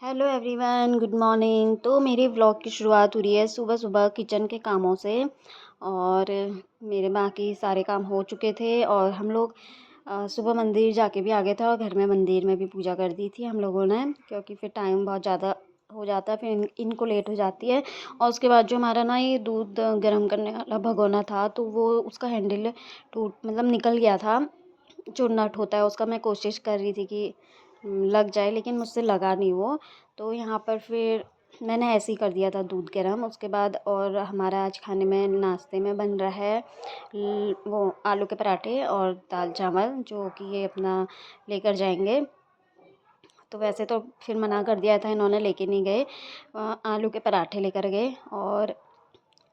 Hello everyone, good morning. तो मेरे vlog की शुरुआत हो रही है सुबह सुबह किचन के कामों से। और मेरे बाकी सारे काम हो चुके थे और हम लोग सुबह मंदिर जाके भी आ गए थे और घर में मंदिर में भी पूजा कर दी थी हम लोगों ने, क्योंकि फिर टाइम बहुत ज़्यादा हो जाता है, फिर इनको लेट हो जाती है। और उसके बाद जो हमारा ना ये दूध गर्म करने वाला भगोना था, तो वो उसका हैंडल टूट मतलब निकल गया था। जो नट होता है उसका मैं कोशिश कर रही थी कि लग जाए, लेकिन मुझसे लगा नहीं वो। तो यहाँ पर फिर मैंने ऐसे ही कर दिया था दूध गर्म। उसके बाद और हमारा आज खाने में नाश्ते में बन रहा है वो आलू के पराठे और दाल चावल, जो कि ये अपना लेकर जाएंगे। तो वैसे तो फिर मना कर दिया था इन्होंने, लेके नहीं गए। आलू के पराठे लेकर गए और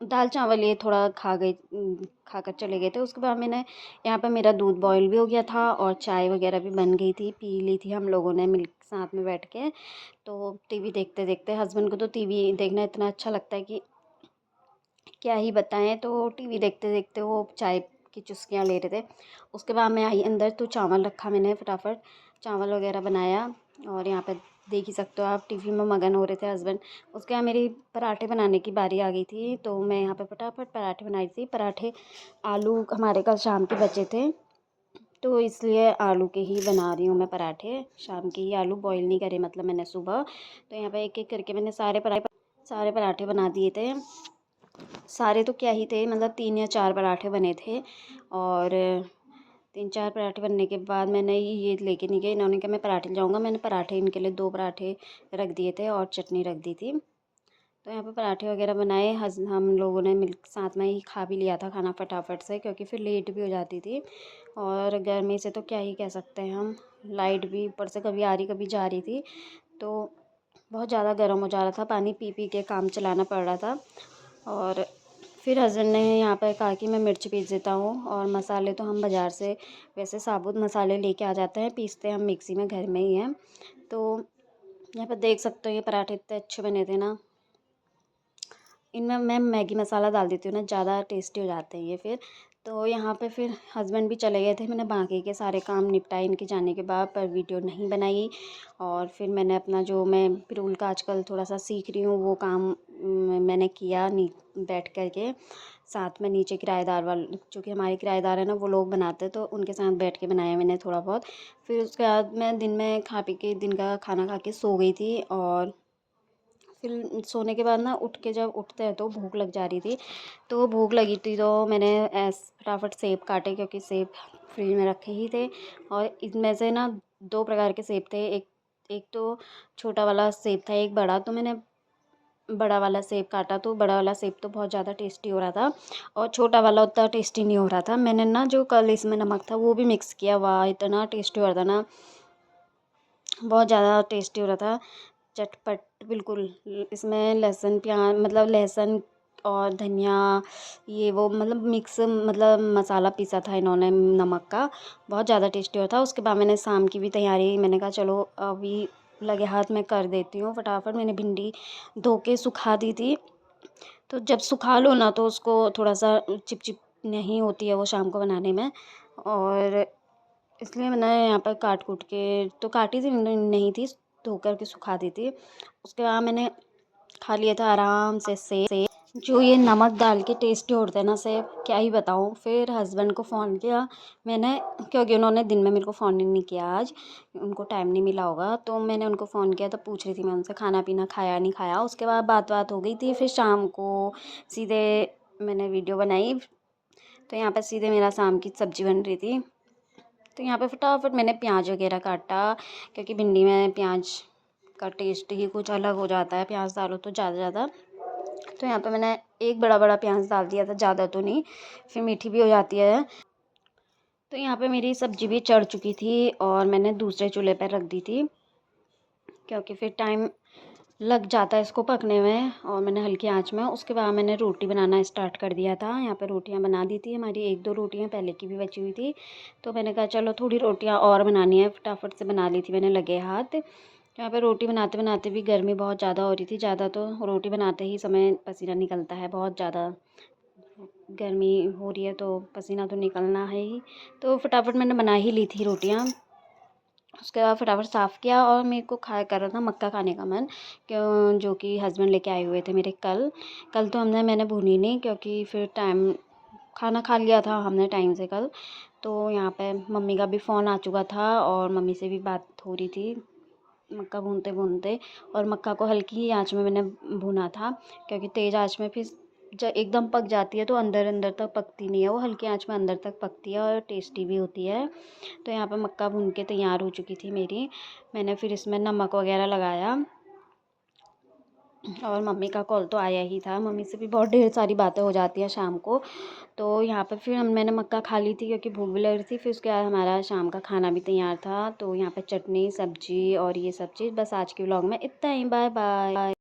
दाल चावल ये थोड़ा खाकर चले गए थे। उसके बाद मैंने यहाँ पे मेरा दूध बॉईल भी हो गया था और चाय वगैरह भी बन गई थी, पी ली थी हम लोगों ने मिल साथ में बैठ के। तो टीवी देखते देखते, हस्बैंड को तो टीवी देखना इतना अच्छा लगता है कि क्या ही बताएं। तो टीवी देखते देखते वो चाय की चुस्कियाँ ले रहे थे। उसके बाद मैं आई अंदर, तो चावल रखा मैंने, फटाफट चावल वगैरह बनाया। और यहाँ पे देख ही सकते हो आप, टीवी में मगन हो रहे थे हस्बैंड। उसके बाद मेरी पराठे बनाने की बारी आ गई थी, तो मैं यहाँ पे फटाफट पराठे बनाई थी। पराठे आलू हमारे कल शाम के बचे थे, तो इसलिए आलू के ही बना रही हूँ मैं पराठे। शाम के ही आलू बॉईल नहीं करे, मतलब मैंने सुबह। तो यहाँ पे एक एक करके मैंने सारे पराठे बना दिए थे। सारे तो क्या ही थे, मतलब 3 या 4 पराठे बने थे। और 3-4 पराठे बनने के बाद मैंने ये लेके नहीं गए, इन्होंने कहा मैं पराठे ले जाऊँगा। मैंने पराठे इनके लिए 2 पराठे रख दिए थे और चटनी रख दी थी। तो यहाँ पे पराठे वगैरह बनाए, हम लोगों ने मिल साथ में ही खा भी लिया था खाना फटाफट से, क्योंकि फिर लेट भी हो जाती थी। और गर्मी से तो क्या ही कह सकते हैं हम, लाइट भी ऊपर से कभी आ रही कभी जा रही थी। तो बहुत ज़्यादा गर्म हो जा रहा था, पानी पी पी के काम चलाना पड़ रहा था। और फिर हस्बैंड ने यहाँ पर कहा कि मैं मिर्च पीस देता हूँ, और मसाले तो हम बाज़ार से वैसे साबुत मसाले लेके आ जाते हैं, पीसते हम मिक्सी में घर में ही हैं। तो यहाँ पर देख सकते हो ये पराठे इतने अच्छे बने थे ना। इनमें मैं मैगी मसाला डाल देती हूँ ना, ज़्यादा टेस्टी हो जाते हैं ये फिर। तो यहाँ पे फिर हस्बैंड भी चले गए थे, मैंने बाकी के सारे काम निपटाए इनके जाने के बाद, पर वीडियो नहीं बनाई। और फिर मैंने अपना जो मैं पिरूल का आजकल थोड़ा सा सीख रही हूँ वो काम मैंने किया बैठ कर के। साथ में नीचे किराएदार वाले, जो कि हमारे किराएदार हैं ना, वो लोग बनाते हैं, तो उनके साथ बैठ के बनाया मैंने थोड़ा बहुत। फिर उसके बाद मैं दिन में खा पी के, दिन का खाना खा के सो गई थी। और फिर सोने के बाद ना उठ के जब उठते हैं तो भूख लग जा रही थी। तो भूख लगी थी तो मैंने फटाफट सेब काटे, क्योंकि सेब फ्रिज में रखे ही थे। और इनमें से ना 2 प्रकार के सेब थे। एक एक तो छोटा वाला सेब था, एक बड़ा। तो मैंने बड़ा वाला सेब काटा, तो बड़ा वाला सेब तो बहुत ज़्यादा टेस्टी हो रहा था, और छोटा वाला उतना टेस्टी नहीं हो रहा था। मैंने ना जो कल इसमें नमक था वो भी मिक्स किया, वाह इतना टेस्टी हो रहा था ना, बहुत ज़्यादा टेस्टी हो रहा था, चटपट बिल्कुल। इसमें लहसुन प्याज, मतलब लहसुन और धनिया, ये वो मतलब मिक्स, मतलब मसाला पीसा था इन्होंने नमक का, बहुत ज़्यादा टेस्टी होता था। उसके बाद मैंने शाम की भी तैयारी, मैंने कहा चलो अभी लगे हाथ में कर देती हूँ फटाफट। मैंने भिंडी धो के सुखा दी थी। तो जब सुखा लो ना तो उसको थोड़ा सा चिप चिप नहीं होती है वो शाम को बनाने में। और इसलिए मैंने यहाँ पर काट कूट के, तो काटी थी नहीं थी, धो कर के सुखा दी थी। उसके बाद मैंने खा लिया था आराम से सेब। जो ये नमक डाल के टेस्टी होते हैं ना सेब, क्या ही बताऊँ। फिर हस्बैंड को फ़ोन किया मैंने, क्योंकि उन्होंने दिन में मेरे को फ़ोन नहीं किया आज, उनको टाइम नहीं मिला होगा। तो मैंने उनको फ़ोन किया, तो पूछ रही थी मैं उनसे खाना पीना खाया नहीं खाया। उसके बाद बात हो गई थी। फिर शाम को सीधे मैंने वीडियो बनाई, तो यहाँ पर सीधे मेरा शाम की सब्ज़ी बन रही थी। तो यहाँ पे फटाफट मैंने प्याज वगैरह काटा, क्योंकि भिंडी में प्याज का टेस्ट ही कुछ अलग हो जाता है, प्याज डालो तो ज़्यादा। तो यहाँ पे मैंने एक बड़ा बड़ा प्याज डाल दिया था, ज़्यादा तो नहीं, फिर मीठी भी हो जाती है। तो यहाँ पे मेरी सब्ज़ी भी चढ़ चुकी थी और मैंने दूसरे चूल्हे पर रख दी थी, क्योंकि फिर टाइम लग जाता है इसको पकने में। और मैंने हल्की आंच में, उसके बाद मैंने रोटी बनाना स्टार्ट कर दिया था। यहाँ पे रोटियाँ बना दी थी, हमारी 1-2 रोटियाँ पहले की भी बची हुई थी। तो मैंने कहा चलो थोड़ी रोटियाँ और बनानी है, फटाफट से बना ली थी मैंने लगे हाथ। यहाँ पे रोटी बनाते बनाते भी गर्मी बहुत ज़्यादा हो रही थी, ज़्यादा तो रोटी बनाते ही समय पसीना निकलता है, बहुत ज़्यादा गर्मी हो रही है तो पसीना तो निकलना है ही। तो फटाफट मैंने बना ही ली थी रोटियाँ। उसके बाद फटाफट साफ़ किया और मेरे को कर रहा था मक्का खाने का मन, क्यों जो कि हस्बैंड लेके आए हुए थे मेरे कल। कल तो मैंने भूनी नहीं, क्योंकि फिर टाइम खाना खा लिया था हमने टाइम से कल। तो यहाँ पे मम्मी का भी फ़ोन आ चुका था और मम्मी से भी बात हो रही थी मक्का भूनते भूनते। और मक्का को हल्की ही आंच में मैंने भुना था, क्योंकि तेज़ आंच में फिर जब एकदम पक जाती है तो अंदर अंदर तक पकती नहीं है, वो हल्की आंच में अंदर तक पकती है और टेस्टी भी होती है। तो यहाँ पे मक्का भून के तैयार हो चुकी थी मेरी। मैंने फिर इसमें नमक वगैरह लगाया और मम्मी का कॉल तो आया ही था। मम्मी से भी बहुत ढेर सारी बातें हो जाती हैं शाम को। तो यहाँ पे फिर मैंने मक्का खा ली थी, क्योंकि भूख भी लग रही थी। फिर उसके बाद हमारा शाम का खाना भी तैयार था। तो यहाँ पे चटनी, सब्जी और ये सब चीज़। बस आज के व्लॉग में इतना ही। Bye bye.